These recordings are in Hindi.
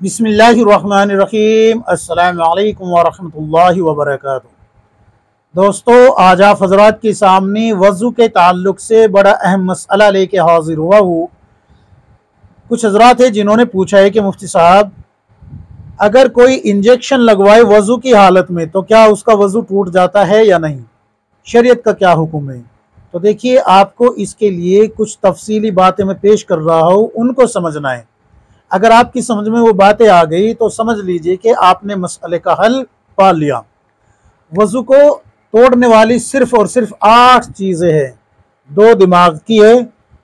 बिस्मिल्लाहिर्रहमानिर्रहीम। अस्सलामु अलैकुम वरहमतुल्लाहि वबरकातुहू। दोस्तों, आज आप हज़रात के सामने वज़ू के ताल्लुक़ से बड़ा अहम मसला लेके हाजिर हुआ हूँ। कुछ हज़रात है जिन्होंने पूछा है कि मुफ्ती साहब, अगर कोई इंजेक्शन लगवाए वज़ू की हालत में तो क्या उसका वज़ू टूट जाता है या नहीं, शरीयत का क्या हुक्म है। तो देखिए, आपको इसके लिए कुछ तफसीली बातें मैं पेश कर रहा हूँ, उनको समझना है। अगर आपकी समझ में वो बातें आ गई तो समझ लीजिए कि आपने मसले का हल पा लिया। वज़ू को तोड़ने वाली सिर्फ और सिर्फ 8 चीज़ें हैं। 2 दिमाग की है,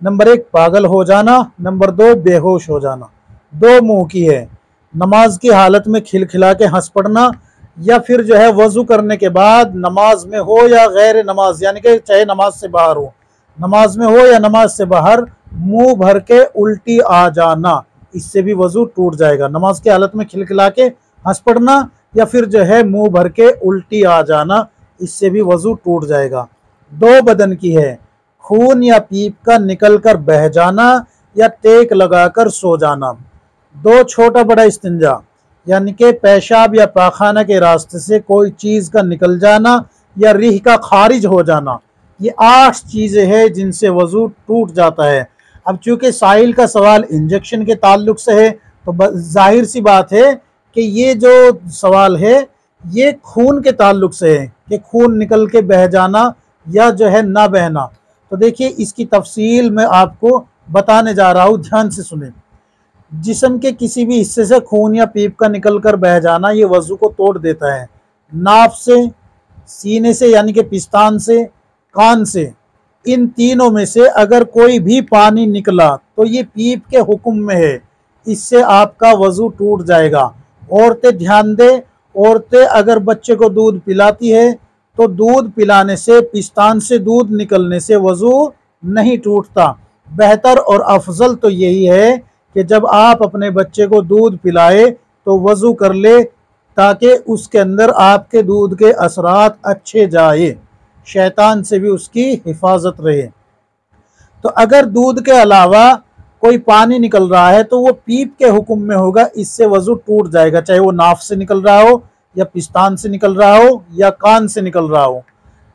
नंबर 1 पागल हो जाना, नंबर 2 बेहोश हो जाना। 2 मुंह की है, नमाज की हालत में खिलखिला के हंस पड़ना, या फिर जो है वज़ू करने के बाद नमाज में हो या गैर नमाज, यानी कि चाहे नमाज से बाहर हो, नमाज में हो या नमाज से बाहर, मुंह भर के उल्टी आ जाना, इससे भी वज़ू टूट जाएगा। नमाज की हालत में खिलखिला के हंस पड़ना या फिर जो है मुंह भर के उल्टी आ जाना, इससे भी वज़ू टूट जाएगा। 2 बदन की है, खून या पीप का निकल कर बह जाना या टेक लगाकर सो जाना। 2 छोटा बड़ा इस्तिंजा, यानी कि पेशाब या पाखाना के रास्ते से कोई चीज़ का निकल जाना या रीह का खारिज हो जाना। ये 8 चीज़ें हैं जिनसे वज़ू टूट जाता है। अब चूंकि साहिल का सवाल इंजेक्शन के ताल्लुक से है तो जाहिर सी बात है कि ये जो सवाल है ये खून के ताल्लुक से है कि खून निकल के बह जाना या जो है ना बहना। तो देखिए, इसकी तफसील मैं आपको बताने जा रहा हूँ, ध्यान से सुने। जिस्म के किसी भी हिस्से से खून या पीप का निकल कर बह जाना ये वज़ू को तोड़ देता है। नाफ से, सीने से यानी कि पिस्तान से, कान से, इन तीनों में से अगर कोई भी पानी निकला तो ये पीप के हुक्म में है, इससे आपका वज़ू टूट जाएगा। औरतें ध्यान दें, औरतें अगर बच्चे को दूध पिलाती है तो दूध पिलाने से, पिस्तान से दूध निकलने से वज़ू नहीं टूटता। बेहतर और अफजल तो यही है कि जब आप अपने बच्चे को दूध पिलाए तो वज़ू कर ले, ताकि उसके अंदर आपके दूध के असरात अच्छे जाए, शैतान से भी उसकी हिफाजत रहे। तो अगर दूध के अलावा कोई पानी निकल रहा है तो वो पीप के हुक्म में होगा, इससे वज़ू टूट जाएगा, चाहे वो नाफ से निकल रहा हो या पिस्तान से निकल रहा हो या कान से निकल रहा हो।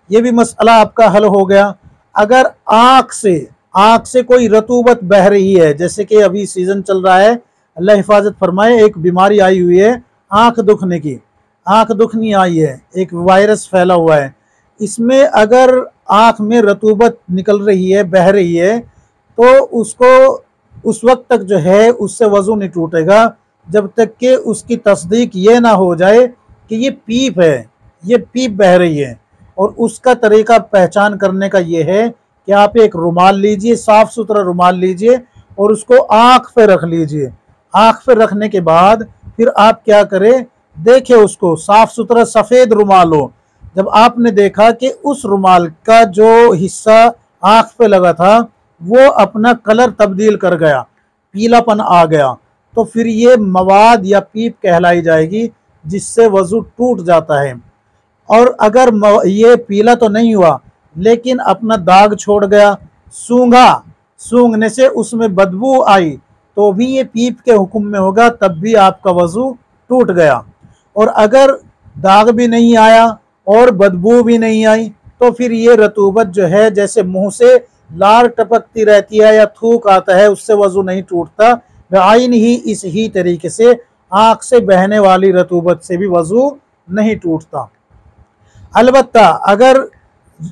ये भी मसला आपका हल हो गया। अगर आँख से कोई रतूबत बह रही है, जैसे कि अभी सीज़न चल रहा है, अल्लाह हिफाजत फरमाए, एक बीमारी आई हुई है आँख दुखने की, आँख दुखनी आई है, एक वायरस फैला हुआ है, इसमें अगर आँख में रतूबत निकल रही है, बह रही है, तो उसको उस वक्त तक जो है उससे वज़ू नहीं टूटेगा जब तक कि उसकी तस्दीक ये ना हो जाए कि ये पीप है, ये पीप बह रही है। और उसका तरीका पहचान करने का ये है कि आप एक रुमाल लीजिए, साफ़ सुथरा रुमाल लीजिए और उसको आँख पे रख लीजिए। आँख पे रखने के बाद फिर आप क्या करें, देखें उसको, साफ़ सुथरा सफ़ेद रुमाल हो। जब आपने देखा कि उस रुमाल का जो हिस्सा आँख पे लगा था वो अपना कलर तब्दील कर गया, पीलापन आ गया, तो फिर ये मवाद या पीप कहलाई जाएगी, जिससे वज़ू टूट जाता है। और अगर ये पीला तो नहीं हुआ लेकिन अपना दाग छोड़ गया, सूंघने से उसमें बदबू आई, तो भी ये पीप के हुक्म में होगा, तब भी आपका वज़ू टूट गया। और अगर दाग भी नहीं आया और बदबू भी नहीं आई तो फिर ये रतूबत जो है, जैसे मुंह से लार टपकती रहती है या थूक आता है, उससे वज़ू नहीं टूटता। आइन ही इस ही तरीके से आँख से बहने वाली रतूबत से भी वज़ू नहीं टूटता। अलबत्ता अगर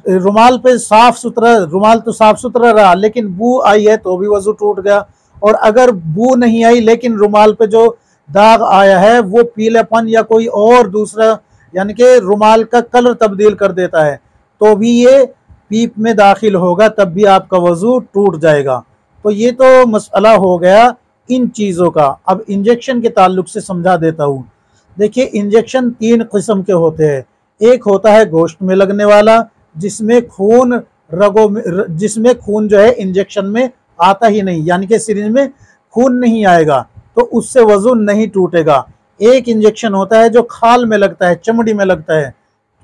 रुमाल पे साफ़ सुथरा, रुमाल तो साफ़ सुथरा रहा लेकिन बू आई है तो भी वज़ू टूट गया। और अगर बू नहीं आई लेकिन रुमाल पे जो दाग आया है वो पीलापन या कोई और दूसरा, यानी कि रुमाल का कलर तब्दील कर देता है, तो भी ये पीप में दाखिल होगा, तब भी आपका वज़ू टूट जाएगा। तो ये तो मसला हो गया इन चीज़ों का। अब इंजेक्शन के ताल्लुक से समझा देता हूँ। देखिए, इंजेक्शन 3 किस्म के होते हैं। एक होता है गोश्त में लगने वाला, जिसमें खून जिसमें खून जो है इंजेक्शन में आता ही नहीं, यानी कि सिरिंज में खून नहीं आएगा, तो उससे वज़ू नहीं टूटेगा। एक इंजेक्शन होता है जो खाल में लगता है, चमड़ी में लगता है,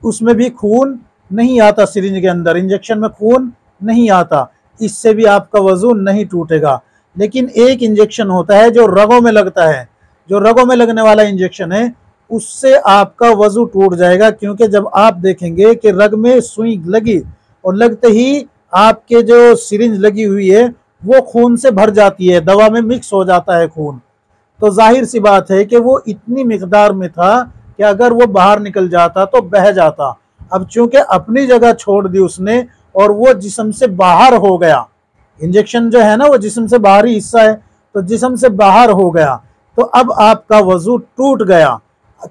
उसमें भी खून नहीं आता, सिरिंज के अंदर इंजेक्शन में खून नहीं आता, इससे भी आपका वज़ू नहीं टूटेगा। लेकिन एक इंजेक्शन होता है जो रगों में लगता है, जो रगों में लगने वाला इंजेक्शन है, उससे आपका वजू टूट जाएगा। क्योंकि जब आप देखेंगे कि रग में सुई लगी और लगते ही आपके जो सिरिंज लगी हुई है वो खून से भर जाती है, दवा में मिक्स हो जाता है खून, तो जाहिर सी बात है कि वो इतनी मिकदार में था कि अगर वो बाहर निकल जाता तो बह जाता। अब चूंकि अपनी जगह छोड़ दी उसने और वो जिस्म से बाहर हो गया, इंजेक्शन जो है ना वो जिस्म से बाहरी हिस्सा है, तो जिस्म से बाहर हो गया, तो अब आपका वजू टूट गया।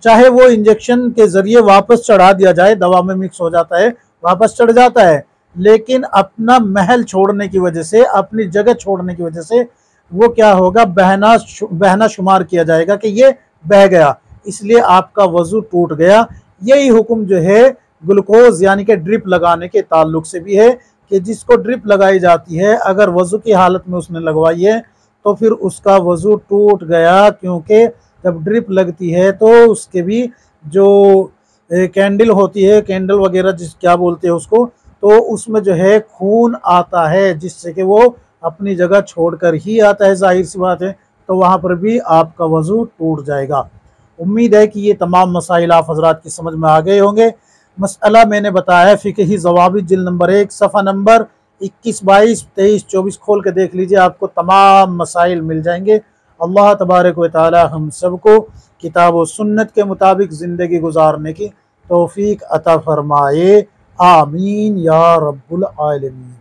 चाहे वो इंजेक्शन के जरिए वापस चढ़ा दिया जाए, दवा में मिक्स हो जाता है, वापस चढ़ जाता है, लेकिन अपना महल छोड़ने की वजह से, अपनी जगह छोड़ने की वजह से वो क्या होगा, बहना शुमार किया जाएगा कि ये बह गया, इसलिए आपका वजू टूट गया। यही हुक्म जो है ग्लूकोज यानी कि ड्रिप लगाने के ताल्लुक से भी है कि जिसको ड्रिप लगाई जाती है अगर वजू की हालत में उसने लगवाई है तो फिर उसका वजू टूट गया। क्योंकि जब ड्रिप लगती है तो उसके भी जो कैंडल होती है, कैंडल वगैरह जिस क्या बोलते हैं उसको, तो उसमें जो है खून आता है जिससे कि वो अपनी जगह छोड़कर ही आता है, जाहिर सी बात है, तो वहाँ पर भी आपका वजू टूट जाएगा। उम्मीद है कि ये तमाम मसाइल आप हजरात की समझ में आ गए होंगे। मसला मैंने बताया फ़िक़ही ज़वाबित जिल्द नंबर 1 सफ़ा नंबर 21, 22, 23, 24 खोल के देख लीजिए, आपको तमाम मसाइल मिल जाएंगे। अल्लाह तबारक व तआला हम सबको किताब व सुन्नत के मुताबिक ज़िंदगी गुजारने की तौफ़ीक अता फ़रमाए। आमीन या रब्बुल आलमीन।